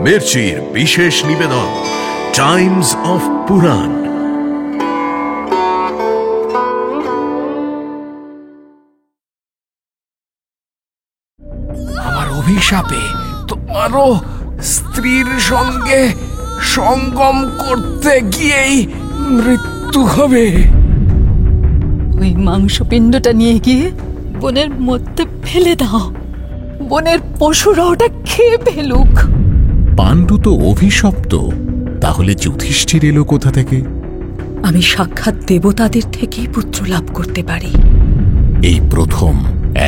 মির্চির বিশেষ নিবেদন Times of পুরাণ। আমার অভিশাপে তোমারও স্ত্রীর সঙ্গে সঙ্গম করতে গিয়েই মৃত্যু হবে। ওই মাংসপিণ্ডটা নিয়ে গিয়ে বনের মধ্যে ফেলে দাও, বনের পশুরা ওটা খেয়ে ফেলুক। পাণ্ডু তো অভিশপ্ত, তাহলে যুধিষ্ঠির এলো কোথা থেকে? আমি সাক্ষাৎ দেবতাদের থেকেই পুত্র লাভ করতে পারি। এই প্রথম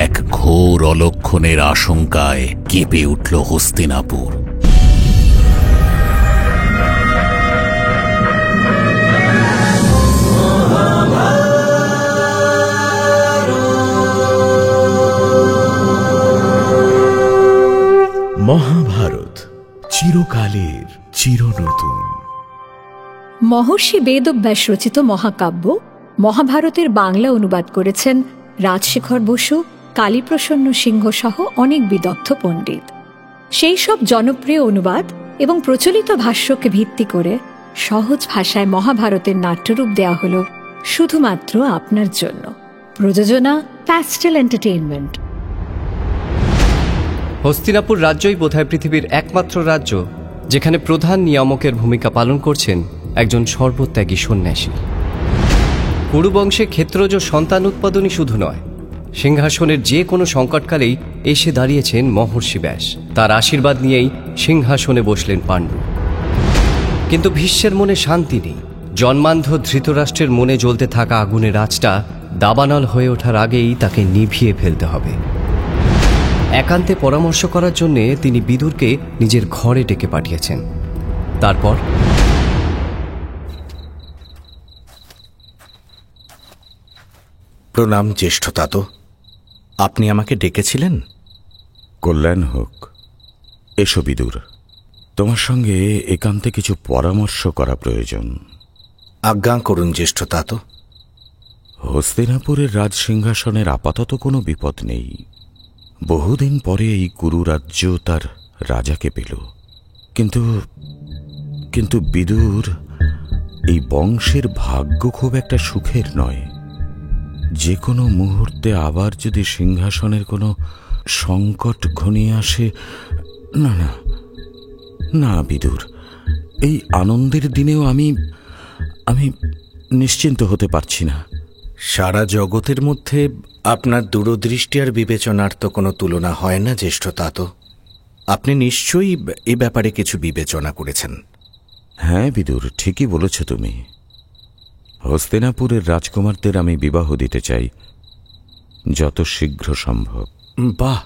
এক ঘোর অলক্ষণের আশঙ্কায় কেঁপে উঠল হস্তিনাপুর। মহাভারত, চিরকালের চিরনতুন। মহর্ষি বেদব্যাস রচিত মহাকাব্য মহাভারতের বাংলা অনুবাদ করেছেন রাজশেখর বসু, কালীপ্রসন্ন সিংহ সহ অনেক বিদগ্ধ পণ্ডিত। সেই সব জনপ্রিয় অনুবাদ এবং প্রচলিত ভাষ্যকে ভিত্তি করে সহজ ভাষায় মহাভারতের নাট্যরূপ দেওয়া হল শুধুমাত্র আপনার জন্য। প্রযোজনা প্যাস্টেল এন্টারটেইনমেন্ট। হস্তিনাপুর রাজ্যই বোধহয় পৃথিবীর একমাত্র রাজ্য যেখানে প্রধান নিয়ামকের ভূমিকা পালন করছেন একজন সর্বত্যাগী সন্ন্যাসী। কুরুবংশে ক্ষেত্রজ সন্তান উৎপাদনই শুধু নয়, সিংহাসনের যে কোনো সংকটকালেই এসে দাঁড়িয়েছেন মহর্ষি ব্যাস। তার আশীর্বাদ নিয়েই সিংহাসনে বসলেন পাণ্ডু। কিন্তু ভীষ্মের মনে শান্তি নেই। জন্মান্ধ ধৃতরাষ্ট্রের মনে জ্বলতে থাকা আগুনের আঁচটা দাবানল হয়ে ওঠার আগেই তাকে নিভিয়ে ফেলতে হবে। একান্তে পরামর্শ করার জন্য তিনি বিদুরকে নিজের ঘরে ডেকে পাঠিয়েছেন। তারপর প্রণাম জ্যেষ্ঠতাতো, আপনি আমাকে ডেকেছিলেন? কল্যাণ হোক। এসো বিদুর, তোমার সঙ্গে একান্তে কিছু পরামর্শ করা প্রয়োজন। আজ্ঞা করুন জ্যেষ্ঠতাতো। হস্তিনাপুরের রাজসিংহাসনের আপাতত কোনো বিপদ নেই। বহুদিন পরে এই কুরু রাজ্য তার রাজাকে পেল। কিন্তু বিদুর, এই বংশের ভাগ্য খুব একটা সুখের নয়। যে কোনো মুহূর্তে আবার যদি সিংহাসনের কোনো সংকট ঘনিয়ে আসে। না না না বিদুর, এই আনন্দের দিনেও আমি নিশ্চিন্ত হতে পারছি না। সারা জগতের মধ্যে আপনার দূরদৃষ্টি আর বিবেচনার তো কোনো তুলনা হয় না জ্যেষ্ঠতাতো। আপনি নিশ্চয়ই এ ব্যাপারে কিছু বিবেচনা করেছেন। হ্যাঁ বিদুর, ঠিকই বলেছ তুমি। হস্তিনাপুরের রাজকুমারদের আমি বিবাহ দিতে চাই, যত শীঘ্র সম্ভব। বাহ,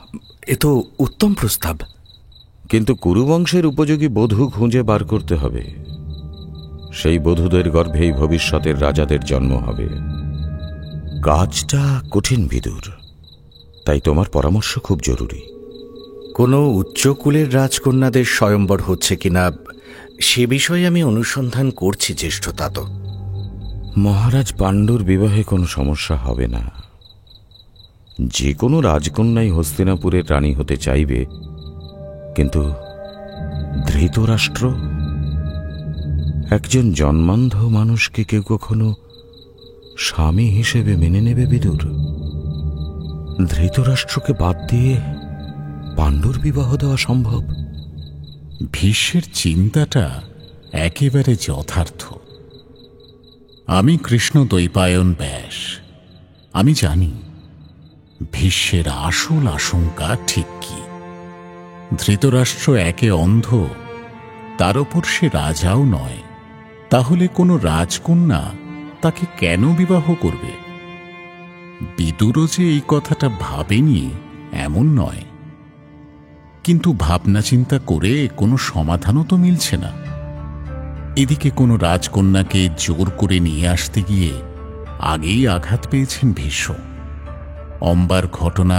এ তো উত্তম প্রস্তাব। কিন্তু কুরুবংশের উপযোগী বধূ খুঁজে বার করতে হবে। সেই বধূদের গর্ভেই ভবিষ্যতের রাজাদের জন্ম হবে। কাজটা কঠিন বিদুর, তাই তোমার পরামর্শ খুব জরুরি। কোনো উচ্চকুলের রাজকন্যাদের স্বয়ম্বর হচ্ছে কিনা সে বিষয়ে আমি অনুসন্ধান করছি জ্যেষ্ঠতাতো। মহারাজ পাণ্ডুর বিবাহে কোনো সমস্যা হবে না। যে কোনো রাজকন্যাই হস্তিনাপুরের রানী হতে চাইবে, কিন্তু ধৃতরাষ্ট্র, একজন জন্মান্ধ মানুষকে কেউ কখনো স্বামী হিসেবে মেনে নেবে বিদুর? ধৃতরাষ্ট্রকে বাদ দিয়ে পাণ্ডুর বিবাহ দেওয়া সম্ভব? ভীষ্মের চিন্তাটা একেবারে যথার্থ। আমি কৃষ্ণ দ্বৈপায়ন ব্যাস। আমি জানি ভীষ্মের আসল আশঙ্কা ঠিক কি। ধৃতরাষ্ট্র একে অন্ধ, তার ওপর সে রাজাও নয়। তাহলে কোনো রাজকন্যা তাকে কেন বিবাহ করবে? বিদুরও যে এই কথাটা ভাবেনি এমন নয়, কিন্তু ভাবনা চিন্তা করে কোনো সমাধানও তো মিলছে না। এদিকে কোনো রাজকন্যাকে জোর করে নিয়ে আসতে গিয়ে আগেই আঘাত পেয়েছেন ভীষ্ম। অম্বার ঘটনা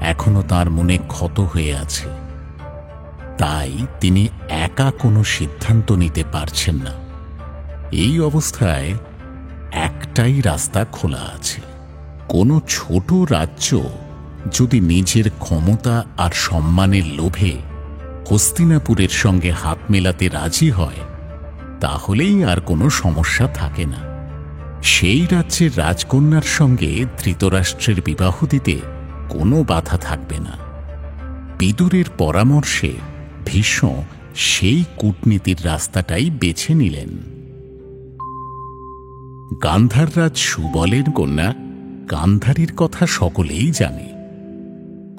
এখনো তার মনে ক্ষত হয়ে আছে, তাই তিনি একা কোনো সিদ্ধান্ত নিতে পারছেন না। এই অবস্থায় একটাই রাস্তা খোলা আছে। কোনো ছোট রাজ্য যদি নিজের ক্ষমতা আর সম্মানের লোভে হস্তিনাপুরের সঙ্গে হাত মেলাতে রাজি হয়, তাহলেই আর কোনো সমস্যা থাকে না। সেই রাজ্যের রাজকন্যার সঙ্গে ধৃতরাষ্ট্রের বিবাহ দিতে কোনো বাধা থাকবে না। বিদুরের পরামর্শে ভীষ্ম সেই কূটনীতির রাস্তাটাই বেছে নিলেন। গান্ধার রাজ সুবলের কন্যা গান্ধারীর কথা সকলেই জানে।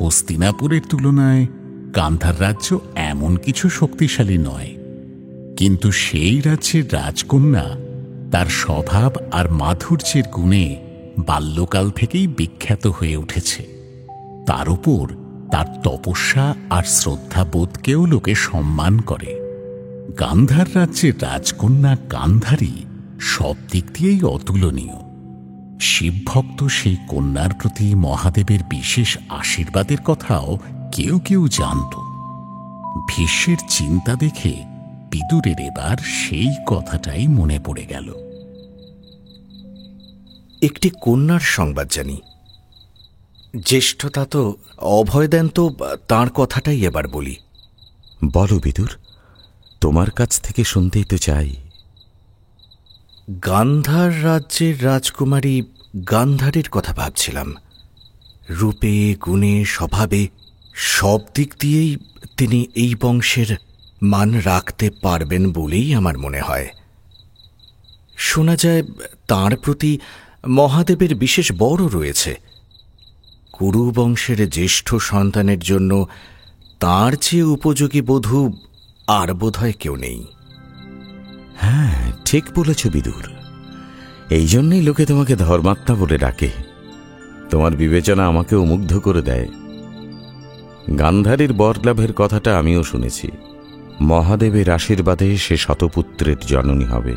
হস্তিনাপুরের তুলনায় গান্ধার রাজ্য এমন কিছু শক্তিশালী নয়, কিন্তু সেই রাজ্যের রাজকন্যা তার স্বভাব আর মাধুর্যের গুণে বাল্যকাল থেকেই বিখ্যাত হয়ে উঠেছে। তার উপর তার তপস্যা আর শ্রদ্ধাবোধকেও লোকে সম্মান করে। গান্ধার রাজ্যের রাজকন্যা গান্ধারী সব দিক দিয়েই অতুলনীয়। শিবভক্ত সেই কন্যার প্রতি মহাদেবের বিশেষ আশীর্বাদের কথাও কেউ কেউ জানত। ভীষ্মের চিন্তা দেখে বিদুরের এবার সেই কথাটাই মনে পড়ে গেল। একটি কন্যার সংবাদ জানি। জ্যেষ্ঠতা তো অভয় দেন, তো তাঁর কথাটাই এবার বলি। বলো বিদুর, তোমার কাছ থেকে শুনতেই তো চাই। গান্ধার রাজ্যের রাজকুমারী গান্ধারীর কথা ভাবছিলাম। রূপে, গুণে, স্বভাবে সব দিক দিয়েই তিনি এই বংশের মান রাখতে পারবেন বলেই আমার মনে হয়। শোনা যায় তাঁর প্রতি মহাদেবের বিশেষ বরও রয়েছে। কুরু বংশের জ্যেষ্ঠ সন্তানের জন্য তাঁর চেয়ে উপযোগী বধূ আর বোধহয় কেউ নেই। হ্যাঁ, ঠিক বলেছ বিদুর। এই জন্যই লোকে তোমাকে ধর্মাত্মা বলে ডাকে। তোমার বিবেচনা আমাকেও মুগ্ধ করে দেয়। গান্ধারীর বরলাভের কথাটা আমিও শুনেছি। মহাদেবের আশীর্বাদে সে শতপুত্রের জননী হবে।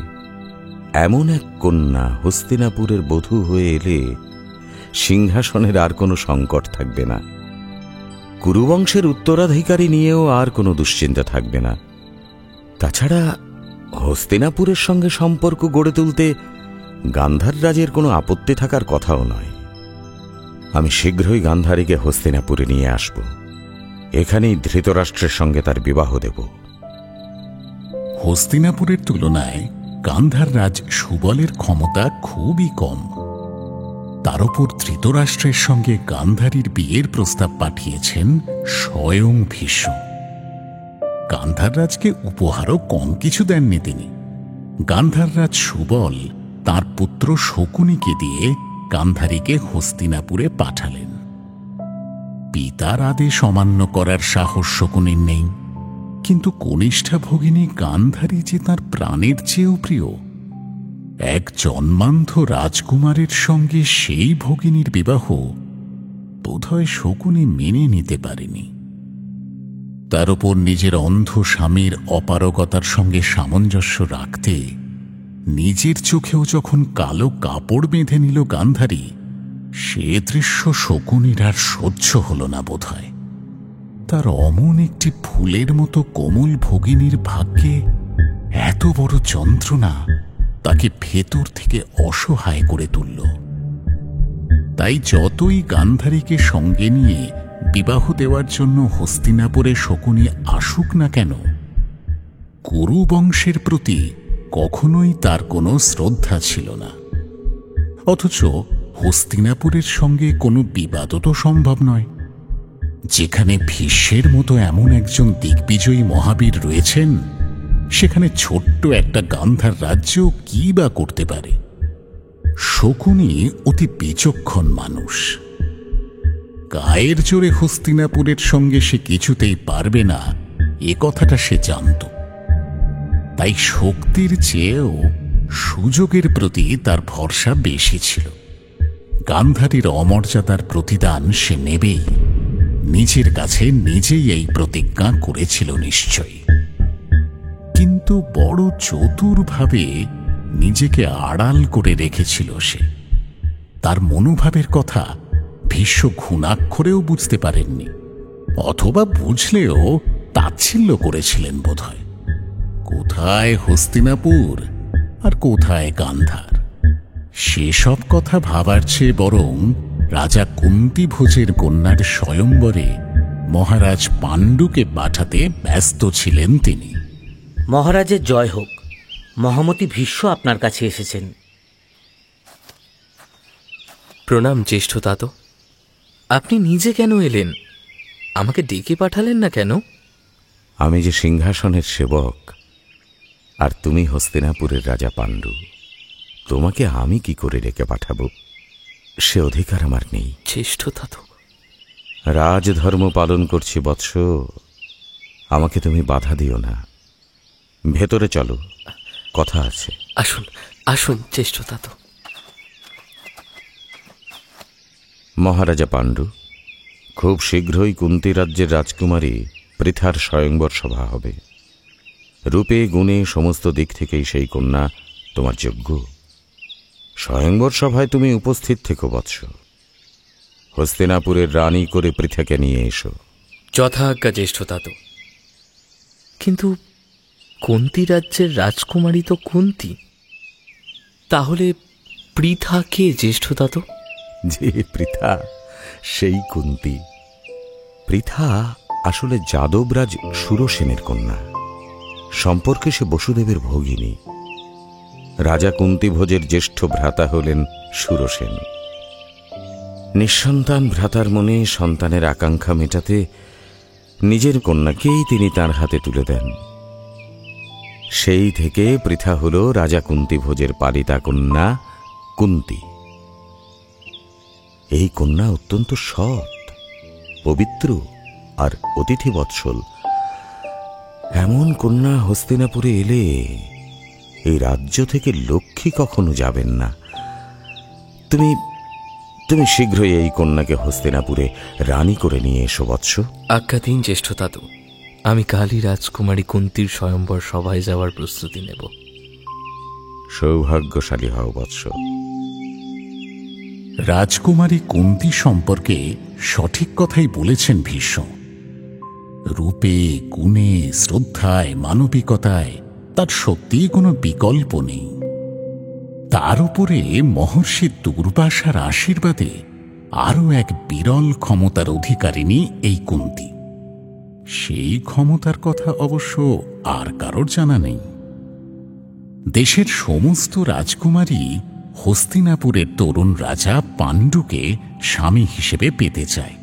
এমন এক কন্যা হস্তিনাপুরের বধূ হয়ে এলে সিংহাসনের আর কোনো সংকট থাকবে না। কুরুবংশের উত্তরাধিকারী নিয়েও আর কোনো দুশ্চিন্তা থাকবে না। তাছাড়া হস্তিনাপুরের সঙ্গে সম্পর্ক গড়ে তুলতে গান্ধার রাজের কোনো আপত্তি থাকার কথাও নয়। আমি শীঘ্রই গান্ধারীকে হস্তিনাপুরে নিয়ে আসব। এখানেই ধৃতরাষ্ট্রের সঙ্গে তার বিবাহ দেব। হস্তিনাপুরের তুলনায় গান্ধার রাজ সুবলের ক্ষমতা খুবই কম। তার উপর ধৃতরাষ্ট্রের সঙ্গে গান্ধারীর বিয়ের প্রস্তাব পাঠিয়েছেন স্বয়ং ভীষ্ম। গান্ধার রাজকে উপহারও কম কিছু দেননি তিনি। গান্ধার রাজ সুবল তাঁর পুত্র শকুনিকে দিয়ে গান্ধারীকে হস্তিনাপুরে পাঠালেন। পিতার আদেশ অমান্য করার সাহস শকুনির নেই, কিন্তু কনিষ্ঠা ভগিনী গান্ধারী যে তাঁর প্রাণের চেয়েও প্রিয়। এক জন্মান্ধ রাজকুমারের সঙ্গে সেই ভগিনীর বিবাহ বোধহয় শকুনি মেনে নিতে পারেনি। তার উপর নিজের অন্ধ স্বামীর অপারগতার সঙ্গে সামঞ্জস্য রাখতে নিজের চোখেও যখন কালো কাপড় বেঁধে নিল গান্ধারী, সে দৃশ্য শকুনির আর সহ্য হল না বোধহয়। তার অমন একটি ফুলের মতো কোমল ভগিনীর ভাগ্যে এত বড় যন্ত্রণা তাকে ভেতর থেকে অসহায় করে তুলল। তাই যতই গান্ধারীকে সঙ্গে নিয়ে বিবাহ দেওয়ার জন্য হস্তিনাপুরে শকুনি আসুক না কেন, কুরু বংশের প্রতি কখনোই তার কোনো শ্রদ্ধা ছিল না। অথচ হস্তিনাপুরের সঙ্গে কোনো বিবাদও তো সম্ভব নয়। যেখানে ভীষ্মের মতো এমন একজন দিগ্বিজয়ী মহাবীর রয়েছেন, সেখানে ছোট্ট একটা গান্ধার রাজ্য কি বা করতে পারে? শকুনি অতি বিচক্ষণ মানুষ। গায়ের জোরে হস্তিনাপুরের সঙ্গে সে কিছুতেই পারবে না, এ কথাটা সে জানত। তাই শক্তির চেয়েও সুযোগের প্রতি তার ভরসা বেশি ছিল। গান্ধারীর অমর্যাদার প্রতিদান সে নেবেই। নিজের কাছে নিজেই এই প্রতিজ্ঞা করেছিল নিশ্চয়ই। কিন্তু বড় চতুরভাবে নিজেকে আড়াল করে রেখেছিল সে। তার মনোভাবের কথা ভীষ্ম ঘুণাক্ষরেও বুঝতে পারেননি, অথবা বুঝলেও তাচ্ছিল্য করেছিলেন বোধহয়। কোথায় হস্তিনাপুর আর কোথায় গান্ধার, সেসব কথা ভাবার চেয়ে বরং রাজা কুন্তিভোজের কন্যার স্বয়ম্বরে মহারাজ পাণ্ডুকে পাঠাতে ব্যস্ত ছিলেন তিনি। মহারাজের জয় হোক। মহামতি ভীষ্ম আপনার কাছে এসেছেন। প্রণাম জ্যেষ্ঠ তাত। আপনি নিজে কেন এলেন? আমাকে ডেকে পাঠালেন না কেন? আমি যে সিংহাসনের সেবক, আর তুমি হস্তিনাপুরের রাজা পাণ্ডু, তোমাকে আমি কি করে ডেকে পাঠাবো সে অধিকার আমার নেই। জ্যেষ্ঠ তাত, রাজধর্ম পালন করছি বৎস, আমাকে তুমি বাধা দিও না। ভেতরে চলো, কথা আছে। আসুন আসুন জ্যেষ্ঠ তাত। মহারাজা পাণ্ডু, খুব শীঘ্রই কুন্তী রাজ্যের রাজকুমারী পৃথার স্বয়ংবর সভা হবে। রূপে গুণে সমস্ত দিক থেকেই সেই কন্যা তোমার যোগ্য। স্বয়ংবর সভায় তুমি উপস্থিত থেকো বৎস। হস্তিনাপুরের রানী করে পৃথাকে নিয়ে এসো। যথাজ্ঞা জ্যেষ্ঠ তাত। কিন্তু কুন্তী রাজ্যের রাজকুমারী তো কুন্তী, তাহলে পৃথা কে জ্যেষ্ঠ তাত? যে পৃথা সেই কুন্তী। পৃথা আসলে যাদবরাজ সুরসেনের কন্যা। সম্পর্কে সে বসুদেবের ভগিনী। রাজা কুন্তীভোজের জ্যেষ্ঠ ভ্রাতা হলেন সুরসেন। নিঃসন্তান ভ্রাতার মনে সন্তানের আকাঙ্ক্ষা মেটাতে নিজের কন্যাকেই তিনি তার হাতে তুলে দেন। সেই থেকে পৃথা হল রাজা কুন্তীভোজের পালিতা কন্যা কুন্তী। এই কন্যা অত্যন্ত সৎ, পবিত্র আর অতিথি বৎসল। এমন কন্যা হস্তিনাপুরে এলে এই রাজ্য থেকে লক্ষ্মী কখনো যাবেন না। তুমি তুমি শীঘ্রই এই কন্যাকে হস্তিনাপুরে রানী করে নিয়ে এসো বৎস। আজ্ঞা দিন জ্যেষ্ঠ তাত। আমি কালই রাজকুমারী কুন্তীর স্বয়ম্বর সভায় যাওয়ার প্রস্তুতি নেব। সৌভাগ্যশালী হও বৎস। রাজকুমারী কুন্তী সম্পর্কে সঠিক কথাই বলেছেন ভীষ্ম। রূপে গুণে শ্রদ্ধায় মানবিকতায় তার সত্যিই কোনো বিকল্প নেই। তার উপরে মহর্ষি দুর্বাসার আশীর্বাদে আরও এক বিরল ক্ষমতার অধিকারিণী এই কুন্তী। সেই ক্ষমতার কথা অবশ্য আর কারোর জানা নেই। দেশের সমস্ত রাজকুমারী হস্তিনাপুরের তরুণ রাজা পাণ্ডুকে স্বামী হিসেবে পেতে চায়।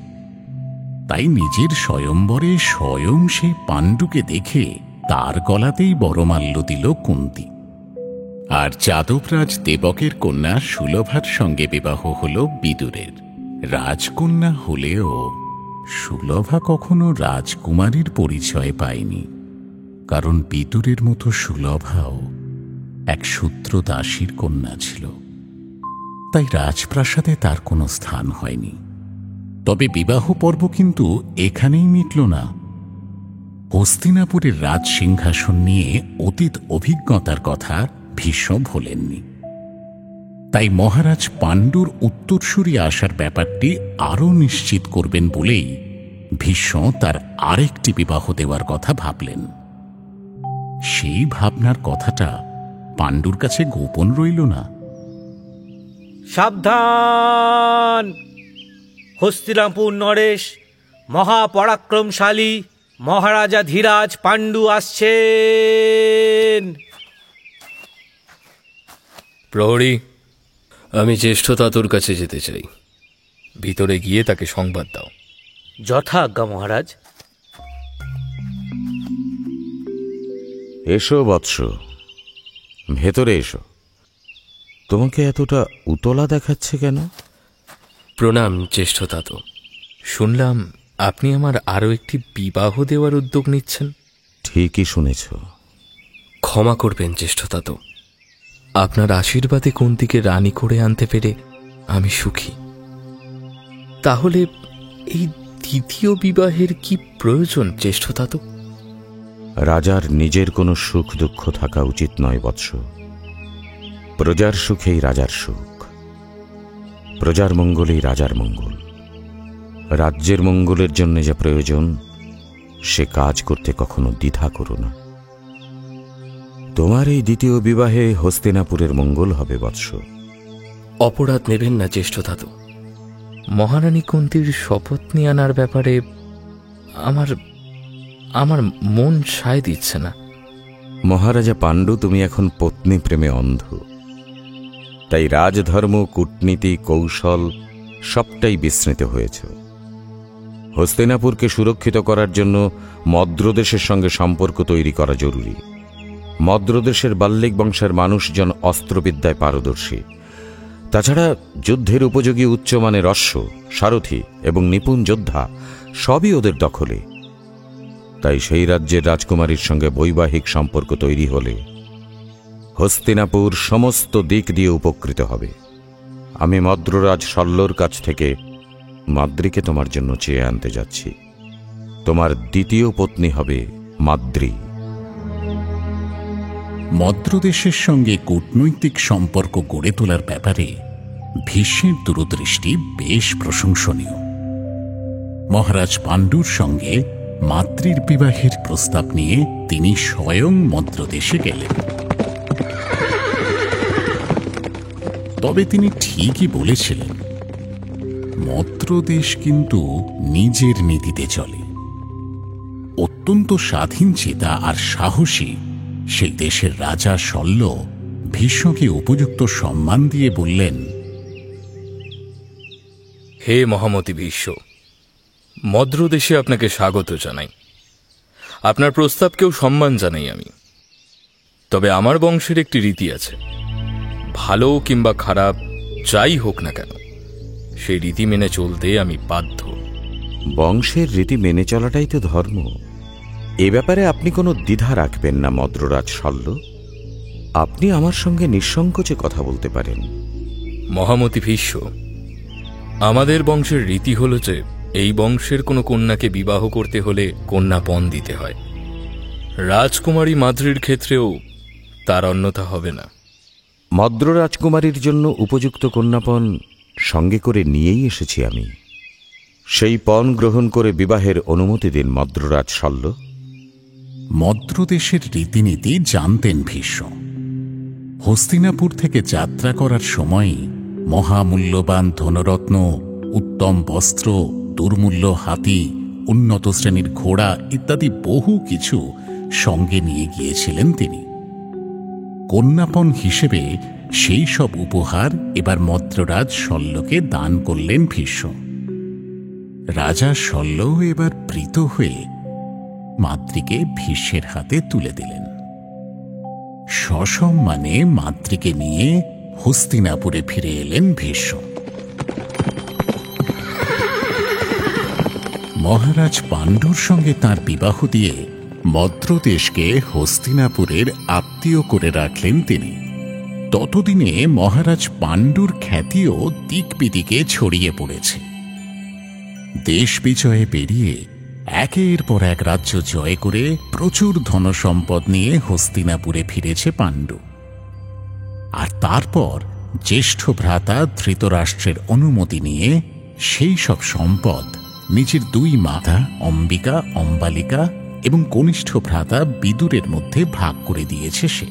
তাই নিজের স্বয়ম্বরে স্বয়ং সেই পাণ্ডুকে দেখে তার গলাতেই বরমাল্য দিল কুন্তী। আর যাদবরাজ দেবকের কন্যা সুলভার সঙ্গে বিবাহ হল বিদুরের। রাজকন্যা হলেও সুলভা কখনো রাজকুমারীর পরিচয় পায়নি, কারণ বিদুরের মতো সুলভাও এক শূদ্রদাসীর কন্যা ছিল। তাই রাজপ্রাসাদে তার কোনো স্থান হয়নি। তবে বিবাহ পর্ব কিন্তু এখানেই মিটল না। হস্তিনাপুরের রাজ সিংহাসন নিয়ে অতীত অভিজ্ঞতার কথা ভীষ্ম ভোলেননি। তাই মহারাজ পাণ্ডুর উত্তরসূরি আসার ব্যাপারটি আরও নিশ্চিত করবেন বলেই ভীষ্ম তার আরেকটি বিবাহ দেওয়ার কথা ভাবলেন। সেই ভাবনার কথাটা পাণ্ডুর কাছে গোপন রইল না। সাবধান! হস্তিনাপুর নরেশ মহাপরাক্রমশালী মহারাজা ধীরাজ পাণ্ডু আসছেন। প্রহরী, আমি জ্যেষ্ঠ তাতুর কাছে যেতে চাই। ভিতরে গিয়ে তাকে সংবাদ দাও। যথাজ্ঞা মহারাজ। এসো বৎস, ভেতরে এসো। তোমাকে এতটা উতলা দেখাচ্ছে কেন? প্রণাম জ্যেষ্ঠ তাত। শুনলাম আপনি আমার আরও একটি বিবাহ দেওয়ার উদ্যোগ নিচ্ছেন। ঠিকই শুনেছ। ক্ষমা করবেন জ্যেষ্ঠ তাত। আপনার আশীর্বাদে কুন্তীকে রানী করে আনতে পেরে আমি সুখী। তাহলে এই দ্বিতীয় বিবাহের কি প্রয়োজন জ্যেষ্ঠ তাত? রাজার নিজের কোনো সুখ দুঃখ থাকা উচিত নয় বৎস। প্রজার সুখেই রাজার সুখ, প্রজার মঙ্গলেই রাজার মঙ্গল। রাজ্যের মঙ্গলের জন্য যা প্রয়োজন সে কাজ করতে কখনো দ্বিধা করো না। তোমার এই দ্বিতীয় বিবাহে হস্তিনাপুরের মঙ্গল হবে বৎস। অপরাধ নেবেন না জ্যেষ্ঠ তাত। মহারানী কুন্তীর শপথ নিয়ে আনার ব্যাপারে আমার আমার মন সায় দিচ্ছে না। মহারাজা পাণ্ডু, তুমি এখন পত্নী প্রেমে অন্ধ, তাই রাজধর্ম, কূটনীতি, কৌশল সবটাই বিস্মৃত হয়েছ। হস্তিনাপুরকে সুরক্ষিত করার জন্য মদ্রদেশের সঙ্গে সম্পর্ক তৈরি করা জরুরি। মদ্রদেশের বাল্লিক বংশের মানুষজন অস্ত্রবিদ্যায় পারদর্শী। তাছাড়া যুদ্ধের উপযোগী উচ্চমানের অশ্ব, সারথি এবং নিপুণ যোদ্ধা সবই ওদের দখলে। তাই সেই রাজ্যের রাজকুমারীর সঙ্গে বৈবাহিক সম্পর্ক তৈরি হলে হস্তিনাপুর সমস্ত দিক দিয়ে উপকৃত হবে। আমি মদ্ররাজ শল্যর কাছ থেকে মাদ্রীকে তোমার জন্য চেয়ে আনতে যাচ্ছি। তোমার দ্বিতীয় পত্নী হবে মাদ্রী। মদ্রদেশের সঙ্গে কূটনৈতিক সম্পর্ক গড়ে তোলার ব্যাপারে ভীষ্মের দূরদৃষ্টি বেশ প্রশংসনীয়। মহারাজ পাণ্ডুর সঙ্গে মাদ্রীর বিবাহের প্রস্তাব নিয়ে তিনি স্বয়ং মদ্রদেশে গেলেন। তবে তিনি ঠিকই বলেছিলেন, মদ্রদেশ কিন্তু নিজের নীতিতে চলে। অত্যন্ত স্বাধীনচেতা আর সাহসী সেই দেশের রাজা শল্য ভীষ্মকে উপযুক্ত সম্মান দিয়ে বললেন, হে মহামতি ভীষ্ম, মদ্রদেশে আপনাকে স্বাগত জানাই। আপনার প্রস্তাবকেও সম্মান জানাই আমি। তবে আমার বংশের একটি রীতি আছে, ভালো কিংবা খারাপ যাই হোক না কেন সেই রীতি মেনে চলতে আমি বাধ্য। বংশের রীতি মেনে চলাটাই তো ধর্ম। এ ব্যাপারে আপনি কোনো দ্বিধা রাখবেন না মদ্ররাজ শল্য। আপনি আমার সঙ্গে নিঃসংকোচে কথা বলতে পারেন। মহামতি ভীষ্ম, আমাদের বংশের রীতি হল যে এই বংশের কোনো কন্যাকে বিবাহ করতে হলে কন্যাপণ দিতে হয়। রাজকুমারী মাদ্রীর ক্ষেত্রেও তার অন্যথা হবে না। মদ্র রাজকুমারীর জন্য উপযুক্ত কন্যাপণ সঙ্গে করে নিয়েই এসেছি আমি। সেই পণ গ্রহণ করে বিবাহের অনুমতি দিন মদ্ররাজ শল্য। মদ্রদেশের রীতিনীতি জানতেন ভীষ্ম। হস্তিনাপুর থেকে যাত্রা করার সময় মহামূল্যবান ধনরত্ন, উত্তম বস্ত্র, দুর্মূল্য হাতি, উন্নত শ্রেণীর ঘোড়া ইত্যাদি বহু কিছু সঙ্গে নিয়ে গিয়েছিলেন তিনি। কন্যাপণ হিসেবে সেই সব উপহার এবার মদ্ররাজ শল্যকে দান করলেন ভীষ্ম। রাজা শল্য এবার প্রীত হয়ে মাদ্রীকে ভীষ্মের হাতে তুলে দিলেন। সসম্মানে মাদ্রীকে নিয়ে হস্তিনাপুরে ফিরে এলেন ভীষ্ম। মহারাজ পাণ্ডুর সঙ্গে তার বিবাহ দিয়ে মদ্রদেশকে হস্তিনাপুরের আত্মীয় করে রাখলেন তিনি। ততদিনে মহারাজ পাণ্ডুর খ্যাতিও দিক বিদিকে ছড়িয়ে পড়েছে। দেশ বিজয়ে বেরিয়ে একের পর এক রাজ্য জয় করে প্রচুর ধনসম্পদ নিয়ে হস্তিনাপুরে ফিরেছে পাণ্ডু। আর তারপর জ্যেষ্ঠ ভ্রাতা ধৃতরাষ্ট্রের অনুমতি নিয়ে সেই সব সম্পদ নিজের দুই মাতা অম্বিকা, অম্বালিকা এবং কনিষ্ঠ ভ্রাতা বিদুরের মধ্যে ভাগ করে দিয়েছে সে।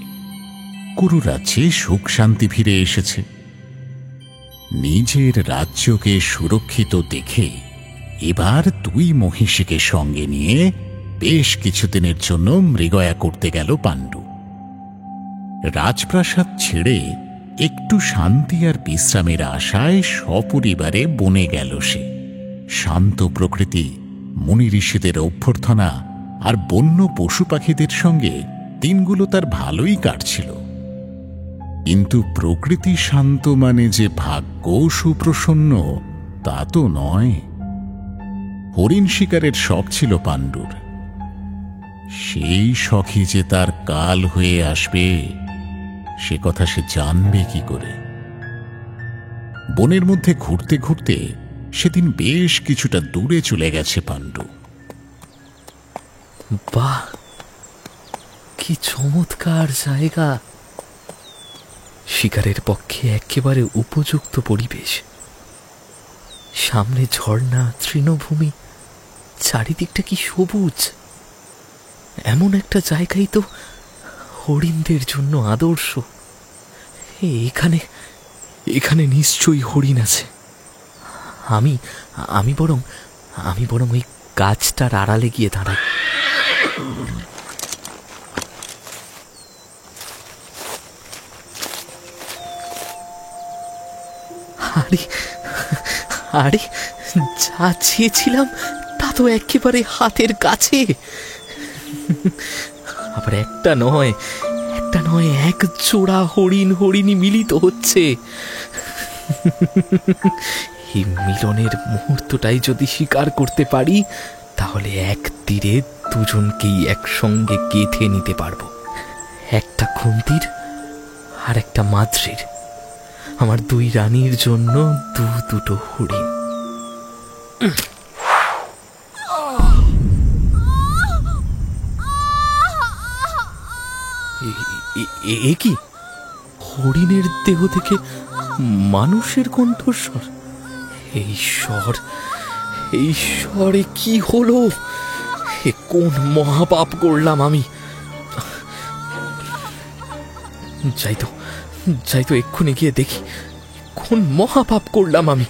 কুরু রাজ্যে সুখ শান্তি ফিরে এসেছে। নিজের রাজ্যকে সুরক্ষিত দেখে এবার দুই মহিষীকে সঙ্গে নিয়ে বেশ কিছুদিনের জন্য মৃগয়া করতে গেল পাণ্ডু। রাজপ্রাসাদ ছেড়ে একটু শান্তি আর বিশ্রামের আশায় সপরিবারে বনে গেল সে। শান্ত প্রকৃতি, মুনি ঋষিদের অভ্যর্থনা আর বন্য পশু পাখিদের সঙ্গে দিনগুলো তার ভালোই কাটছিল। কিন্তু প্রকৃতি শান্ত মানে যে ভাগ্য সুপ্রসন্ন তা তো নয়। হরিণ শিকারের শখ ছিল পাণ্ডুর। সেই শখই যে তার কাল হয়ে আসবে সে কথা সে জানবে কি করে? বনের মধ্যে ঘুরতে ঘুরতে সেদিন বেশ কিছুটা দূরে চলে গেছে পাণ্ডু। বাহ, কি চমৎকার জায়গা! শিকারের পক্ষে একেবারে উপযুক্ত পরিবেশ। সামনে ঝর্ণা, তৃণভূমি, চারিদিকটা কি সবুজ! এমন একটা জায়গাই তো হরিণদের জন্য আদর্শ। এখানে নিশ্চয়ই হরিণ আছে। আমি বরং ওই গাছটার আড়ালে গিয়ে দাঁড়াই। আরে আরে, যা চেয়েছিলাম তা তো একেবারে হাতের কাছে। আবার একটা নয় এক জোড়া হরিণী মিলিত হচ্ছে। এই মিলনের মুহূর্তটাই যদি স্বীকার করতে পারি, তাহলে এক তীরে দুজনকেই একসঙ্গে গেঁথে নিতে পারবো। একটা কুন্তির আর একটা মাদ্রির, আমার দুই রানীর জন্য দুটো হরিণ। এ কি? হরিণের দেহ থেকে মানুষের কণ্ঠস্বর! এই স্বরে কি হলো? এ কোন মহাপাপ করলাম আমি! যাই তো এক্ষুনি গিয়ে দেখি কোন মহাপাপ করলাম আমি।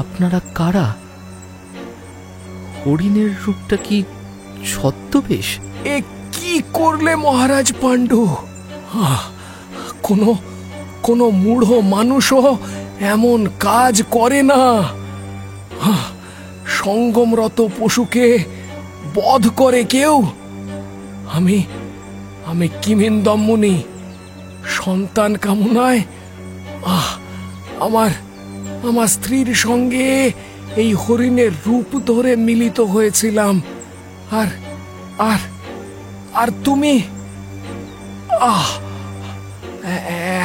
আপনারা কারা? হরিণের রূপটা কি ছদ্মবেশ? এ কি করলে মহারাজ পাণ্ডু? কোনো মূঢ় মানুষও এমন কাজ করে না। সঙ্গমরত পশুকে বধ করে কেউ? আমি কিমিন্দমুনি সন্তান কামনায় আমার স্ত্রীর সঙ্গে এই হরিণের রূপ ধরে মিলিত হয়েছিলাম। আর আর আর তুমি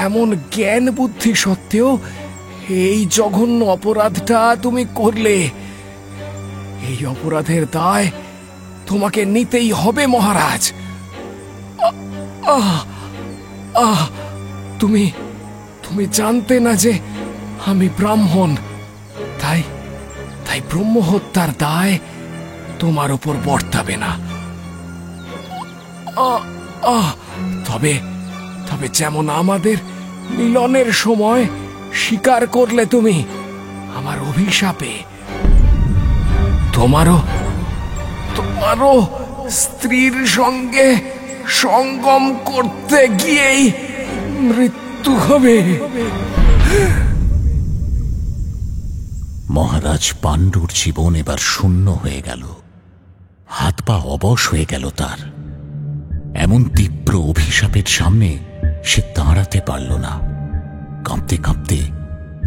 এমন জ্ঞান বুদ্ধি সত্ত্বেও এই জঘন্য অপরাধটা তুমি করলে। এই অপরাধের দায় তোমাকে নিতেই হবে মহারাজ। তুমি জানতে না যে আমি ব্রাহ্মণ, তাই ব্রহ্মহত্যার দায় তোমার উপর বর্তাবে না। তবে যেমন আমাদের মিলনের সময় স্বীকার করলে তুমি আমার অভিশাপে, তোমারও স্ত্রীর সঙ্গে সঙ্গম করতে গিয়েই মৃত্যু হবে। মহারাজ পাণ্ডুর জীবন এবার শূন্য হয়ে গেল। হাত পা অবশ হয়ে গেল তার। এমন তীব্র অভিশাপের সামনে সে দাঁড়াতে পারল না। কাঁপতে কাঁপতে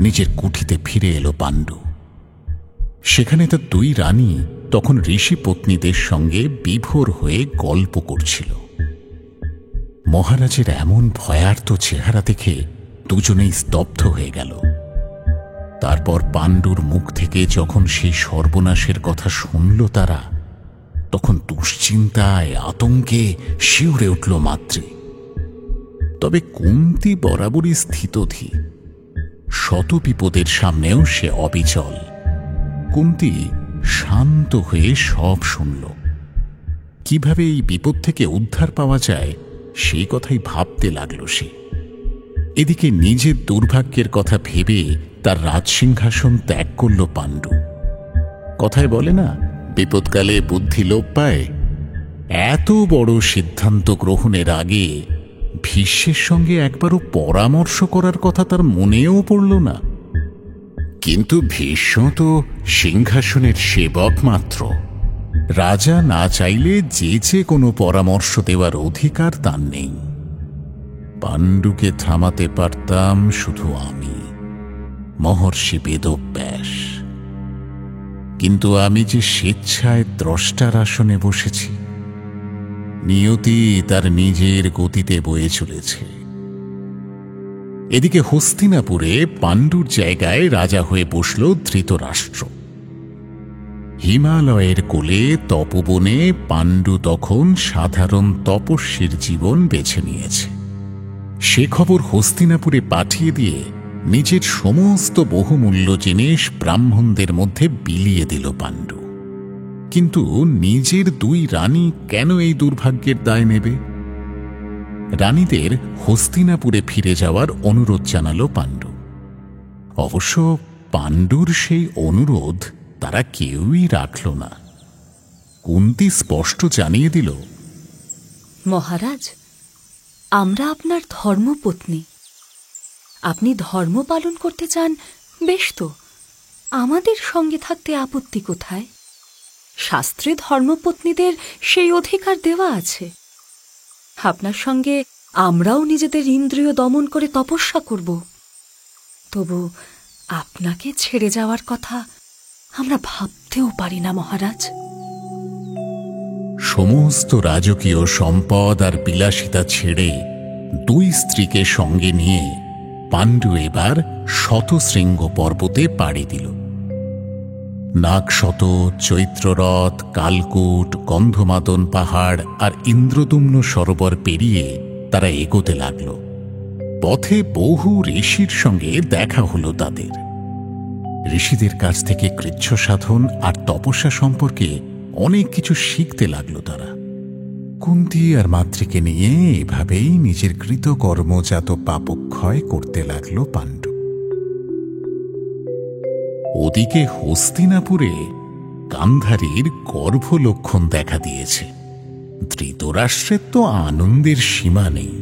নিজের কুঠিতে ফিরে এলো পাণ্ডু। সেখানে তার দুই রানী তখন ঋষি পত্নীদের সঙ্গে বিভোর হয়ে গল্প করছিল। মহারাজের এমন ভয়ার্ত চেহারা দেখে দুজনেই স্তব্ধ হয়ে গেল। তারপর পাণ্ডুর মুখ থেকে যখন সেই সর্বনাশের কথা শুনল তারা, তখন দুশ্চিন্তায় আতঙ্কে শিউরে উঠল মাতৃ। তবে কুন্তী বরাবরই স্থিতধী। শত বিপদের সামনেও সে অবিচল। কুন্তী শান্ত হয়ে সব শুনল। কিভাবে এই বিপদ থেকে উদ্ধার পাওয়া যায় সেই কথাই ভাবতে লাগল সে। এদিকে নিজের দুর্ভাগ্যের কথা ভেবে তার রাজসিংহাসন ত্যাগ করল পাণ্ডু। কথায় বলে না, বিপদকালে বুদ্ধি লোপ পায়। এত বড় সিদ্ধান্ত গ্রহণের আগে ভীষ্মের সঙ্গে একবারও পরামর্শ করার কথা তার মনেও পড়ল না। কিন্তু ভীষ্ম তো সিংহাসনের সেবক মাত্র। রাজা না চাইলে যে কোনো পরামর্শ দেওয়ার অধিকার তার নেই। পাণ্ডুকে থামাতে পারতাম শুধু আমি, মহর্ষি বেদব্যাস। কিন্তু আমি যে স্বেচ্ছায় দ্রষ্টার আসনে বসেছি। নিয়তি তার নিজের গতিতে বয়ে চলেছে। এদিকে হস্তিনাপুরে পাণ্ডুর জায়গায় রাজা হয়ে বসল ধৃতরাষ্ট্র। হিমালয়ের কোলে তপবনে পাণ্ডু তখন সাধারণ তপস্বীর জীবন বেছে নিয়েছে। সে খবর হস্তিনাপুরে পাঠিয়ে দিয়ে নিজের সমস্ত বহুমূল্য জিনিস ব্রাহ্মণদের মধ্যে বিলিয়ে দিল পাণ্ডু। কিন্তু নিজের দুই রানী কেন এই দুর্ভাগ্যের দায় নেবে? রানীদের হস্তিনাপুরে ফিরে যাওয়ার অনুরোধ জানালো পাণ্ডু। অবশ্য পাণ্ডুর সেই অনুরোধ তারা কেউই রাখল না। কুন্তী স্পষ্ট জানিয়ে দিল, মহারাজ, আমরা আপনার ধর্মপত্নী। আপনি ধর্ম পালন করতে চান, বেশ তো, আমাদের সঙ্গে থাকতে আপত্তি কোথায়? শাস্ত্রে ধর্মপত্নীদের সেই অধিকার দেওয়া আছে। আপনার সঙ্গে আমরাও নিজেদের ইন্দ্রিয় দমন করে তপস্যা করব। তবু আপনাকে ছেড়ে যাওয়ার কথা আমরা ভাবতেও পারি না মহারাজ। সমস্ত রাজকীয় সম্পদ আর বিলাসিতা ছেড়ে দুই স্ত্রীকে সঙ্গে নিয়ে পাণ্ডু এবার শতশৃঙ্গ পর্বতে পাড়ি দিল। নাগশত, চৈত্ররথ, কালকূট, গন্ধমাদন পাহাড় আর ইন্দ্রদুম্ন সরোবর পেরিয়ে তারা এগোতে লাগল। পথে বহু ঋষির সঙ্গে দেখা হলো তাদের। ঋষিদের কাছ থেকে কৃচ্ছ সাধন আর তপস্যা সম্পর্কে অনেক কিছু শিখতে লাগলো তারা। কুন্তী আর মাতৃকে নিয়ে এভাবেই নিজের কৃতকর্মজাত পাপক্ষয় করতে লাগলো পাণ্ডু। ওদিকে হস্তিনাপুরে গান্ধারীর গর্ভলক্ষণ দেখা দিয়েছে। ধৃতরাষ্ট্রের তো আনন্দের সীমা নেই,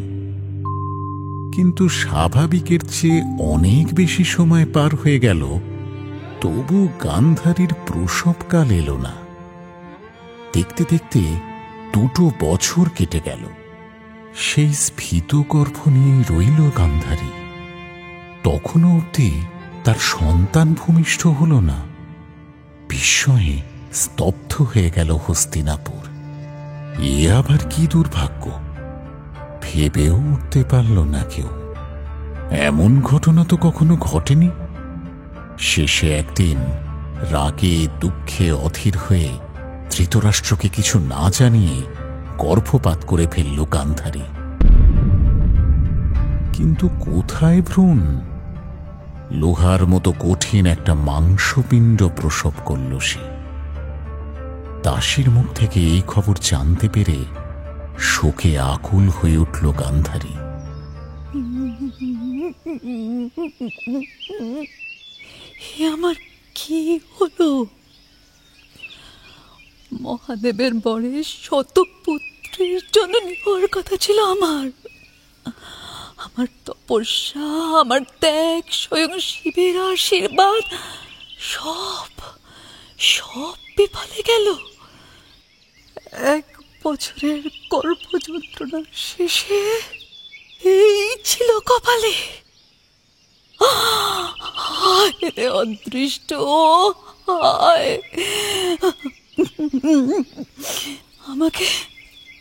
কিন্তু স্বাভাবিকের চেয়ে অনেক বেশি সময় পার হয়ে গেল, তবু গান্ধারীর প্রসবকাল এলো না। দেখতে দেখতে 2 বছর কেটে গেল। সেই স্ফীত গর্ভ নিয়েই রইল গান্ধারী। তখনও অবধি তার সন্তান ভূমিষ্ঠ হল না। বিস্ময়ে স্তব্ধ হয়ে গেল হস্তিনাপুর। এ আবার কি দুর্ভাগ্য! ভেবেও উঠতে পারল না কেউ। এমন ঘটনা তো কখনো ঘটেনি। শেষে একদিন রাগে দুঃখে অধীর হয়ে ধৃতরাষ্ট্রকে কিছু না জানিয়ে গর্ভপাত করে ফেলল গান্ধারী। কিন্তু কোথায় ভ্রূণ? লোহার মতো কঠিন একটা মাংসপিণ্ড প্রসব করল সে। দাসীর মুখ থেকে এই খবর জানতে পেরে শোকে আকুল হয়ে উঠল গান্ধারী। আমার কি হলো? মহাদেবের বরে শতপুত্রের জননী হওয়ার কথা ছিল আমার। আমার তপস্যা, আমার ত্যাগ, স্বয়ং শিবের আশীর্বাদ সব বিফলে গেল। 1 বছরের গর্ভযন্ত্রণা শেষে এই ছিল কপালে। হায় রে অদৃষ্ট, হায়!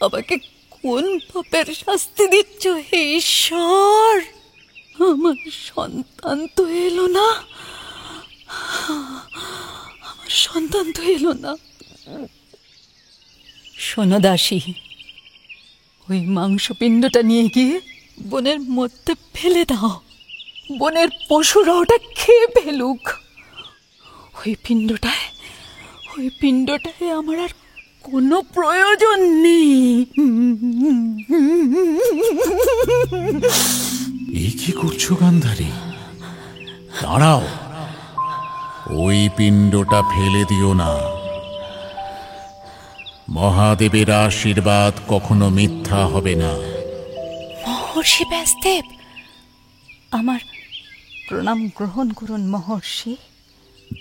আমাকে কোন পাপের শাস্তি দিচ্ছ হে ঈশ্বর? আমার সন্তান তো এলো না, আমার সন্তান তো এলো না। শোনো দাসী, ওই মাংসপিণ্ডটা নিয়ে গিয়ে বনের মধ্যে ফেলে দাও। বনের পশুরা ওটা খেয়ে ফেলুক। ওই পিণ্ডটায় আমার আর কোনো প্রয়োজন নেই। এই কি করছো গান্ধারী? দাঁড়াও, ওই পিণ্ডটা ফেলে দিও না। মহাদেবের আশীর্বাদ কখনো মিথ্যা হবে না। মহর্ষি ব্যাসদেব, আমার প্রণাম গ্রহণ করুন মহর্ষি।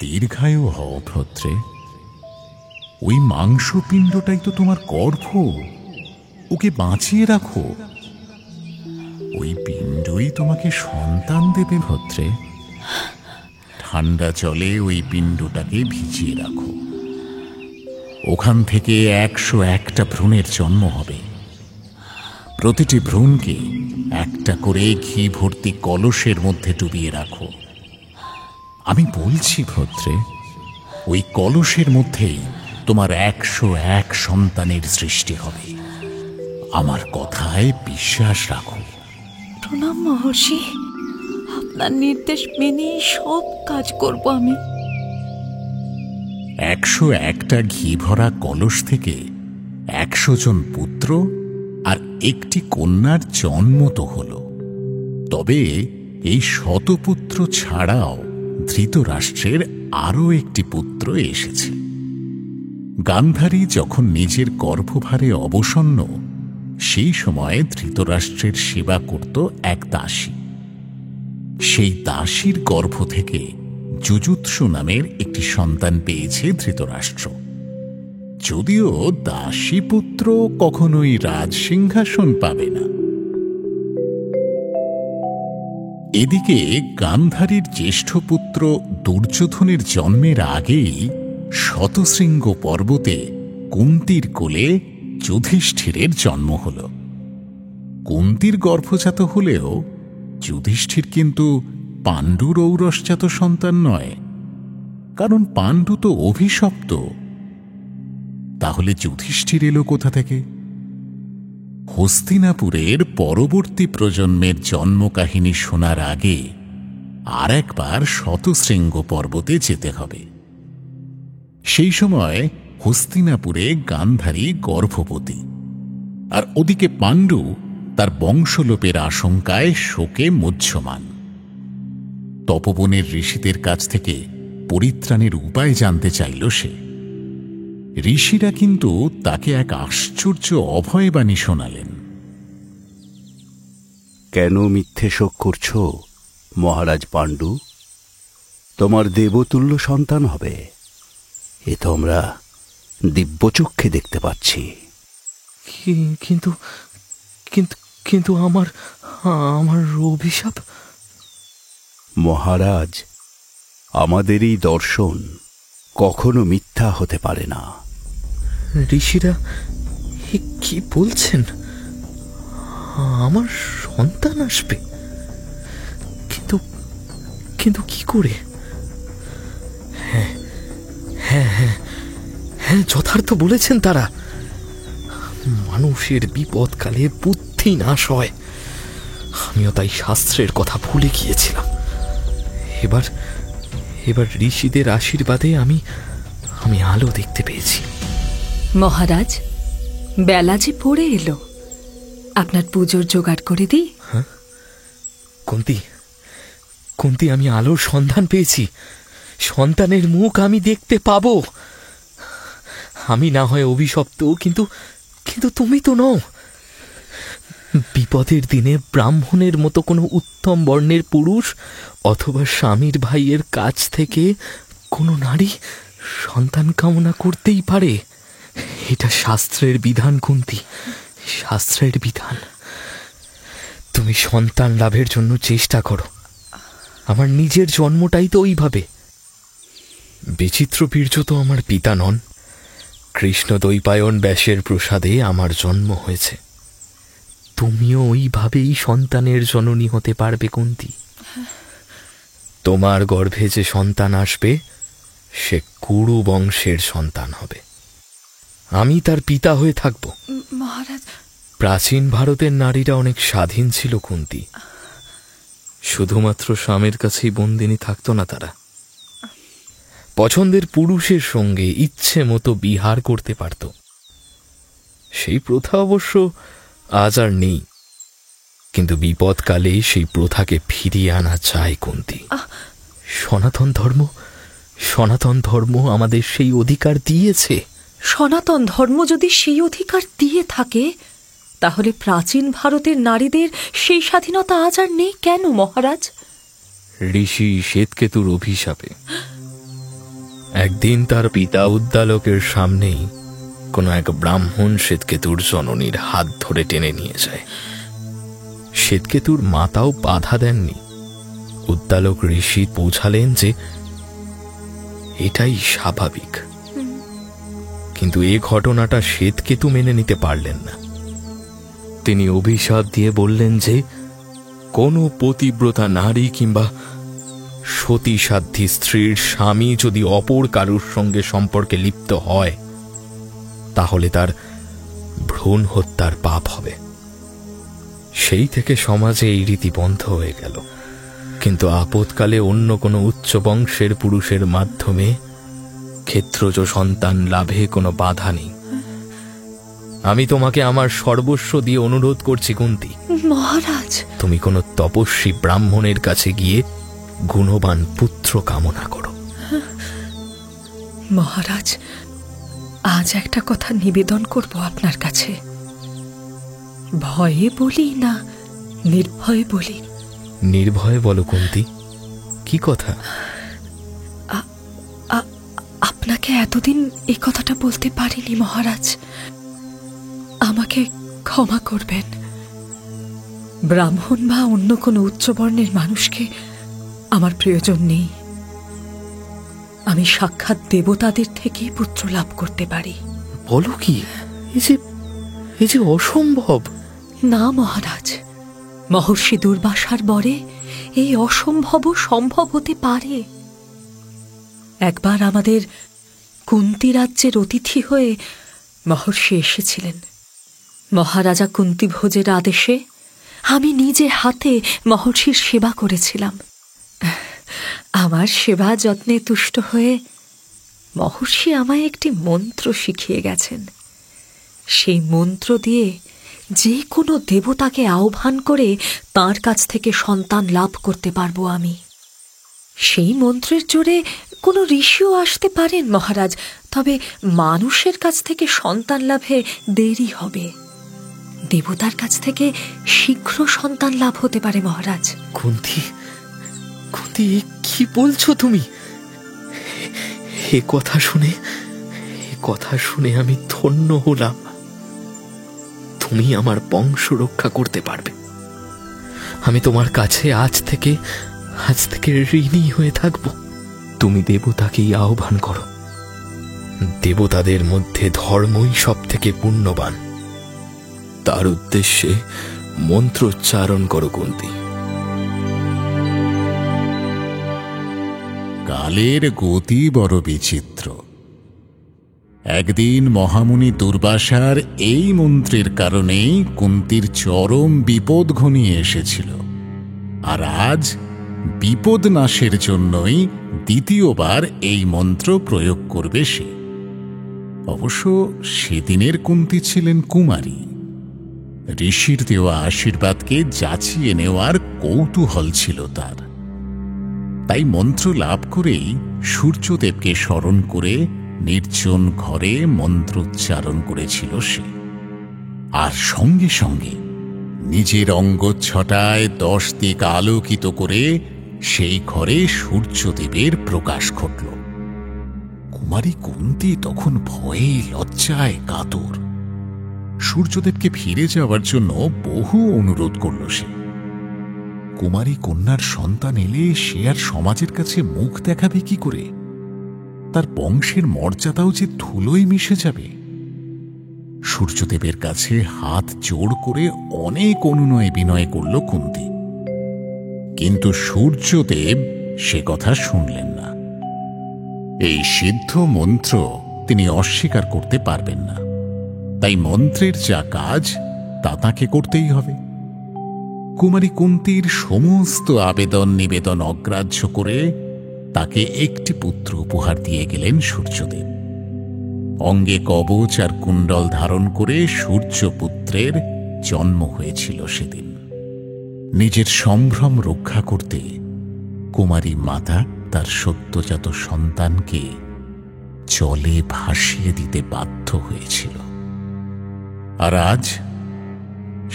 দীর্ঘায়ু হও ভদ্রে। ওই মাংসপিণ্ডটাই তো তোমার গর্ভ, ওকে বাঁচিয়ে রাখো। ওই পিণ্ডই তোমাকে সন্তান দেবে ভদ্রে। ঠান্ডা জলে ওই পিণ্ডটাকে ভিজিয়ে রাখো। ওখান থেকে 101টা ভ্রূণের জন্ম হবে। প্রতিটি ভ্রূণকে একটা করে ঘি ভর্তি কলসের মধ্যে ডুবিয়ে রাখো। আমি বলছি ভদ্রে, ওই কলসের মধ্যেই তোমার 101 সন্তানের সৃষ্টি হবে। আমার কথায় বিশ্বাস রাখো। প্রণাম মহর্ষি, আপনার নির্দেশ মেনেই সব কাজ করব আমি। 101টা ঘি ভরা কলস থেকে 100 জন পুত্র আর একটি কন্যার জন্ম তো হল, তবে এই শতপুত্র ছাড়াও ধৃতরাষ্ট্রের আরও একটি পুত্র এসেছে। গান্ধারী যখন নিজের গর্ভভারে অবসন্ন, সেই সময় ধৃতরাষ্ট্রের সেবা করত এক দাসী। সেই দাসীর গর্ভ থেকে যুযুৎসু নামের একটি সন্তান পেয়েছে ধৃতরাষ্ট্র। যদিও দাসী পুত্র কখনোই রাজসিংহাসন পাবে না। এদিকে গান্ধারীর জ্যেষ্ঠ পুত্র দুর্যোধনের জন্মের আগেই শতশৃঙ্গ পর্বতে কুন্তীর কোলে যুধিষ্ঠিরের জন্ম হল। কুন্তীর গর্ভজাত হলেও যুধিষ্ঠির কিন্তু পাণ্ডুর ঔরসজাত সন্তান নয়, কারণ পাণ্ডু তো অভিশপ্ত। তাহলে যুধিষ্ঠির এলো কোথা থেকে? হস্তিনাপুরের পরবর্তী প্রজন্মের জন্মকাহিনী শোনার আগে আর একবার শতশৃঙ্গ পর্বতে যেতে হবে। সেই সময় হস্তিনাপুরে গান্ধারী গর্ভবতী, আর ওদিকে পাণ্ডু তার বংশলোপের আশঙ্কায় শোকে মুহ্যমান। তপবনের ঋষিদের কাছ থেকে পরিত্রাণের উপায় জানতে চাইল সে। ঋষিরা কিন্তু তাকে এক আশ্চর্য অভয়বাণী শোনালেন। কেন মিথ্যে শোক করছ মহারাজ পাণ্ডু? তোমার দেবতুল্য সন্তান হবে, এ তো আমরা দিব্যচক্ষে দেখতে পাচ্ছি। কিন্তু কিন্তু কিন্তু আমার আমার অভিশাপ। মহারাজ, আমাদের এই দর্শন কখনো মিথ্যা হতে পারে না। ঋষিরা কি বলছেন? আমার সন্তান আসবে? কিন্তু কিন্তু কি করে? হ্যাঁ হ্যাঁ হ্যাঁ হ্যাঁ, যথার্থ বলেছেন তারা। মানুষের বিপদকালে বুদ্ধি নাশ হয়। আমিও তাই শাস্ত্রের কথা ভুলে গিয়েছিলাম। এবার এবার ঋষিদের আশীর্বাদে আমি আলো দেখতে পেয়েছি। মহারাজ, বেলা যে পড়ে এলো, আপনার পুজোর জোগাড় করে দিই। হ্যাঁ কুন্তি, কুন্তি, আমি আলোর সন্ধান পেয়েছি। সন্তানের মুখ আমি দেখতে পাবো। আমি না হয় অভিশপ্ত, কিন্তু কিন্তু তুমি তো নও। বিপদের দিনে ব্রাহ্মণের মতো কোনো উত্তম বর্ণের পুরুষ অথবা স্বামীর ভাইয়ের কাছ থেকে কোনো নারী সন্তান কামনা করতেই পারে। এটা শাস্ত্রের বিধান কুন্তি, শাস্ত্রের বিধান। তুমি সন্তান লাভের জন্য চেষ্টা করো। আমার নিজের জন্মটাই তো ওইভাবে। বিচিত্র বীর্য তো আমার পিতা নন, কৃষ্ণ দ্বৈপায়ন ব্যাসের প্রসাদে আমার জন্ম হয়েছে। তুমিও ওইভাবেই সন্তানের জননী হতে পারবে কুন্তি। তোমার গর্ভে যে সন্তান আসবে সে কুরু বংশের সন্তান হবে। আমি তার পিতা হয়ে থাকব। মহারাজ, প্রাচীন ভারতের নারীরা অনেক স্বাধীন ছিল কুন্তি। শুধুমাত্র স্বামীর কাছেই বন্দিনী থাকত না, তারা পছন্দের পুরুষের সঙ্গে ইচ্ছে মতো বিহার করতে পারত। সেই প্রথা অবশ্য আজ আর নেই, কিন্তু বিপদকালে সেই প্রথাকে ফিরিয়ে আনা চায় কুন্তি। সনাতন ধর্ম আমাদের সেই অধিকার দিয়েছে। সনাতন ধর্ম যদি সেই অধিকার দিয়ে থাকে, তাহলে প্রাচীন ভারতের নারীদের সেই স্বাধীনতা আজ আর নেই কেন মহারাজ? ঋষি শ্বেতকেতুর অভিশাপে একদিন তার পিতা উদ্দালকের সামনেই কোন এক ব্রাহ্মণ শ্বেতকেতুর জননীর হাত ধরে টেনে নিয়ে যায়। শ্বেতকেতুর মাতাও বাধা দেননি। উদ্দালক ঋষি পৌঁছালেন যে এটাই স্বাভাবিক, কিন্তু এ ঘটনাটা শ্বেতকেতু মেনে নিতে পারলেন না। তিনি অভিশাপ দিয়ে বললেন যে কোনো পতিব্রতা নারী কিংবা সতী সাধ্বী স্ত্রীর স্বামী যদি অপর কারুর সঙ্গে সম্পর্কে লিপ্ত হয়, তাহলে তার ভ্রূণ হত্যার পাপ হবে। সেই থেকে সমাজে এই রীতি বন্ধ হয়ে গেল। কিন্তু আপদকালে অন্য কোনো উচ্চ বংশের পুরুষের মাধ্যমে ক্ষেত্রজ সন্তান লাভে কোনো বাধা নেই। আমি তোমাকে আমার সর্বস্ব দিয়ে অনুরোধ করছি কুন্তী। মহারাজ, তুমি কোনো তপস্বী ব্রাহ্মণের কাছে গিয়ে গুণবান পুত্র কামনা করো। মহারাজ, আজ একটা কথা নিবেদন করব আপনার কাছে। ভয়ে বলি না নির্ভয়ে বলি? নির্ভয়ে বলো কুন্তী, কি কথা? আপনাকে এতদিন এই কথাটা বলতে পারিনি মহারাজ, আমাকে ক্ষমা করবেন। ব্রাহ্মণ বা অন্য কোনো উচ্চবর্ণের মানুষকে আমার প্রয়োজন নেই। আমি সাক্ষাৎ দেবতাদের থেকেই পুত্র লাভ করতে পারি। বলো কি? এই যে অসম্ভব। না মহারাজ, মহর্ষি দুর্বাসার বরে এই অসম্ভবও সম্ভব হতে পারে। একবার আমাদের কুন্তী রাজ্যের অতিথি হয়ে মহর্ষি এসেছিলেন। মহারাজা কুন্তী ভোজের আদেশে আমি নিজে হাতে মহর্ষির সেবা করেছিলাম। আমার সেবা যত্নে তুষ্ট হয়ে মহর্ষি আমায় একটি মন্ত্র শিখিয়ে গেছেন। সেই মন্ত্র দিয়ে যে কোনো দেবতাকে আহ্বান করে তাঁর কাছ থেকে সন্তান লাভ করতে পারবো আমি। সেই মন্ত্রের জোরে কোনো ঋষিও আসতে পারেন মহারাজ, তবে মানুষের কাছ থেকে সন্তান লাভে দেরি হবে। দেবতার কাছ থেকে শীঘ্র সন্তান লাভ হতে পারে মহারাজ। কুন্তী, কি বলছো তুমি? এ কথা শুনে আমি ধন্য হলাম। তুমি আমার বংশ রক্ষা করতে পারবে। আমি তোমার কাছে আজ থেকে ঋণী হয়ে থাকব। তুমি দেবতাকেই আহ্বান করো। দেবতাদের মধ্যে ধর্মই সব থেকে পুণ্যবান। তার উদ্দেশ্যে মন্ত্রোচ্চারণ করো কুন্তী। কালের গতি বড় বিচিত্র। একদিন মহামুনি দুর্বাসার এই মন্ত্রের কারণেই কুন্তীর চরম বিপদ ঘনিয়ে এসেছিল, আর আজ বিপদ নাশের জন্যই দ্বিতীয়বার এই মন্ত্র প্রয়োগ করবে সে। অবশ্য সেদিনের কুন্তী ছিলেন কুমারী। ঋষির দেওয়া আশীর্বাদকে যাচিয়ে নেওয়ার কৌতূহল ছিল তার। তাই মন্ত্র লাভ করেই সূর্যদেবকে স্মরণ করে নির্জন ঘরে মন্ত্রোচ্চারণ করেছিল সে। আর সঙ্গে সঙ্গে নিজের অঙ্গচ্ছটায় 10 দিক আলোকিত করে সেই ঘরে সূর্যদেবের প্রকাশ ঘটল। কুমারী কুন্তী তখন ভয়ে লজ্জায় কাতর। সূর্যদেবকে ফিরে যাওয়ার জন্য বহু অনুরোধ করল সে। কুমারী কন্যার সন্তান এলে সে আর সমাজের কাছে মুখ দেখাবে কি করে? তার বংশের মর্যাদাও যে ধুলোয় মিশে যাবে। সূর্যদেবের কাছে হাত জোড় করে অনেক অনুনয় বিনয় করল কুন্তী, কিন্তু সূর্যদেব সে কথা শুনলেন না। এই সিদ্ধ মন্ত্র তিনি অস্বীকার করতে পারবেন না, তাই মন্ত্রের যা কাজ তা তাকে করতেই হবে। কুমারী কুন্তীর সমস্ত আবেদন নিবেদন অগ্রাহ্য করে তাকে একটি পুত্র উপহার দিয়ে গেলেন সূর্যদেব। অঙ্গে কবচ আর কুণ্ডল ধারণ করে সূর্যপুত্রের জন্ম হয়েছিল সেদিন। নিজের সম্ভ্রম রক্ষা করতে কুমারী মাতা তার সদ্যজাত সন্তানকে জলে ভাসিয়ে দিতে বাধ্য হয়েছিল। আর আজ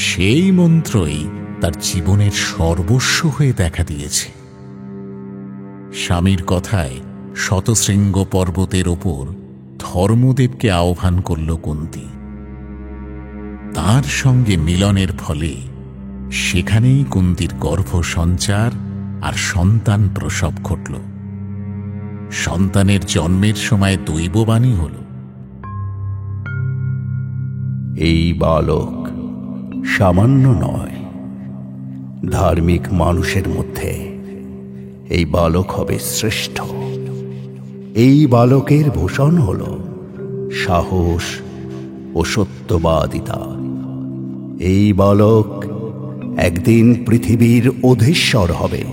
সেই মন্ত্রই তার জীবনের সর্বস্ব হয়ে দেখা দিয়েছে। স্বামীর কথায় শতশৃঙ্গ পর্বতের ওপর ধর্মদেবকে আহ্বান করল কুন্তী। তার সঙ্গে মিলনের ফলে সেখানেই কুন্তীর গর্ভ সঞ্চার আর সন্তান প্রসব ঘটল। সন্তানের জন্মের সময় দৈববাণী হল, এই বালক সামান্য নয়, ধার্মিক মানুষের মধ্যে এই বালক হবে শ্রেষ্ঠ। এই বালকের ভূষণ হল সাহস ও সত্যবাদিতা। এই বালক একদিন পৃথিবীর অধীশ্বর হবে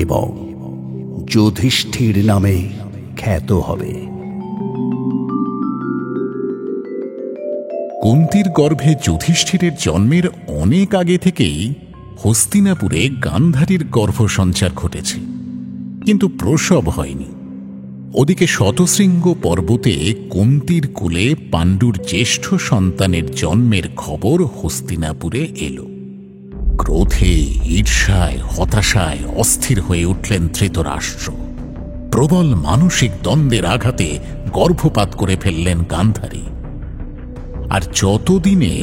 এবং যুধিষ্ঠির নামে খ্যাত হবে। কুন্তির গর্ভে যুধিষ্ঠিরের জন্মের অনেক আগে থেকেই হস্তিনাপুরে গান্ধারীর গর্ভসঞ্চার ঘটেছে, কিন্তু প্রসব হয়নি। ওদিকে শতশৃঙ্গ পর্বতে কুন্তির কুলে পাণ্ডুর জ্যেষ্ঠ সন্তানের জন্মের খবর হস্তিনাপুরে এলো। ক্রোধে, ঈর্ষায়, হতাশায় অস্থির হয়ে উঠলেন ধৃতরাষ্ট্র। প্রবল মানসিক দ্বন্দ্বের আঘাতে গর্ভপাত করে ফেললেন গান্ধারী। আর যতদিনে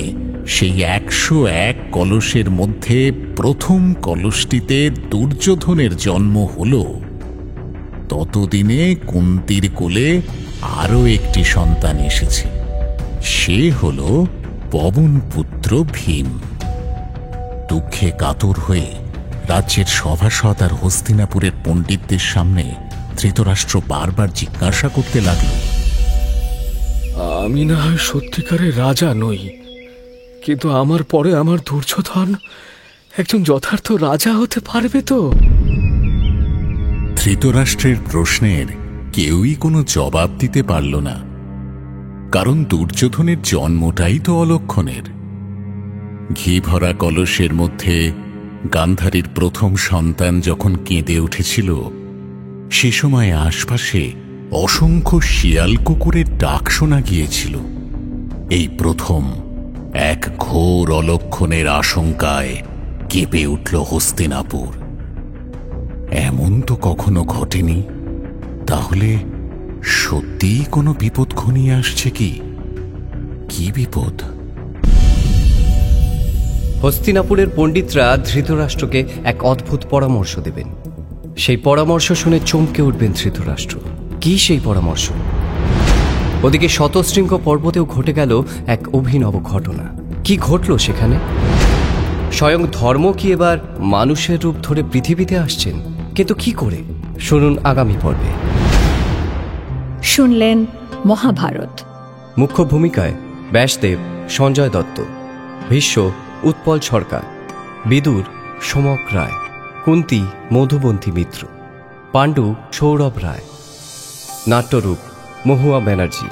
সেই 101 কলসের মধ্যে প্রথম কলসটিতে দুর্যোধনের জন্ম হল, ততদিনে কুন্তির কোলে আরও একটি সন্তান এসেছে। সে হল পবনপুত্র ভীম। দুঃখে কাতর হয়ে রাজ্যের সভাসদ আর হস্তিনাপুরের পণ্ডিতদের সামনে ধৃতরাষ্ট্র বারবার জিজ্ঞাসা করতে লাগল, আমি না হয় সত্যিকারের রাজা নই, কিন্তু আমার পরে আমার দুর্যোধন একজন যথার্থ রাজা হতে পারবে তো? ধৃতরাষ্ট্রের প্রশ্নের কেউই কোনো জবাব দিতে পারল না, কারণ দুর্যোধনের জন্মটাই তো অলক্ষণের। ঘি ভরা কলসের মধ্যে গান্ধারীর প্রথম সন্তান যখন কেঁদে উঠেছিল, সে সময় আশপাশে অসংখ্য শিয়াল কুকুরের ডাক শোনা গিয়েছিল। এই প্রথম এক ঘোর অলক্ষণের আশঙ্কায় কেঁপে উঠল হস্তিনাপুর। এমন তো কখনো ঘটেনি। তাহলে সত্যিই কোনো বিপদ ঘনিয়ে আসছে কি? কি বিপদ? হস্তিনাপুরের পণ্ডিতরা ধৃতরাষ্ট্রকে এক অদ্ভুত পরামর্শ দেবেন। সেই পরামর্শ শুনে চমকে উঠবেন ধৃতরাষ্ট্র। কি সেই পরামর্শ? ওদিকে শতশৃঙ্গ পর্বতেও ঘটে গেল এক অভিনব ঘটনা। কি ঘটল সেখানে? স্বয়ং ধর্ম কি এবার মানুষের রূপ ধরে পৃথিবীতে আসছেন? কিন্তু কি করে? শুনুন আগামী পর্বে। শুনলেন মহাভারত। মুখ্য ভূমিকায় ব্যাসদেব সঞ্জয় দত্ত, ভীষ্ম উৎপল সরকার, বিদুর সমক রায়, কুন্তি মধুবন্তী মিত্র, পাণ্ডু সৌরভ রায়, নাট্যরূপ মহুয়া ব্যানার্জি,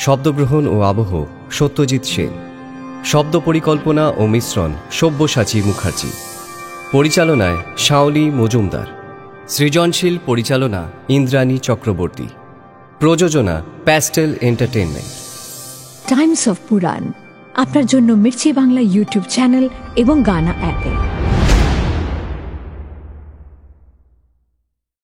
শব্দগ্রহণ ও আবহ সত্যজিৎ সেন, শব্দ পরিকল্পনা ও মিশ্রণ সব্যসাচী মুখার্জি, পরিচালনায় শাওলি মজুমদার, সৃজনশীল পরিচালনা ইন্দ্রাণী চক্রবর্তী, প্রযোজনা প্যাস্টেল এন্টারটেইনমেন্ট। টাইমস অফ পুরাণ আপনার জন্য মির্চি বাংলা ইউটিউব চ্যানেল এবং গানা অ্যাপে।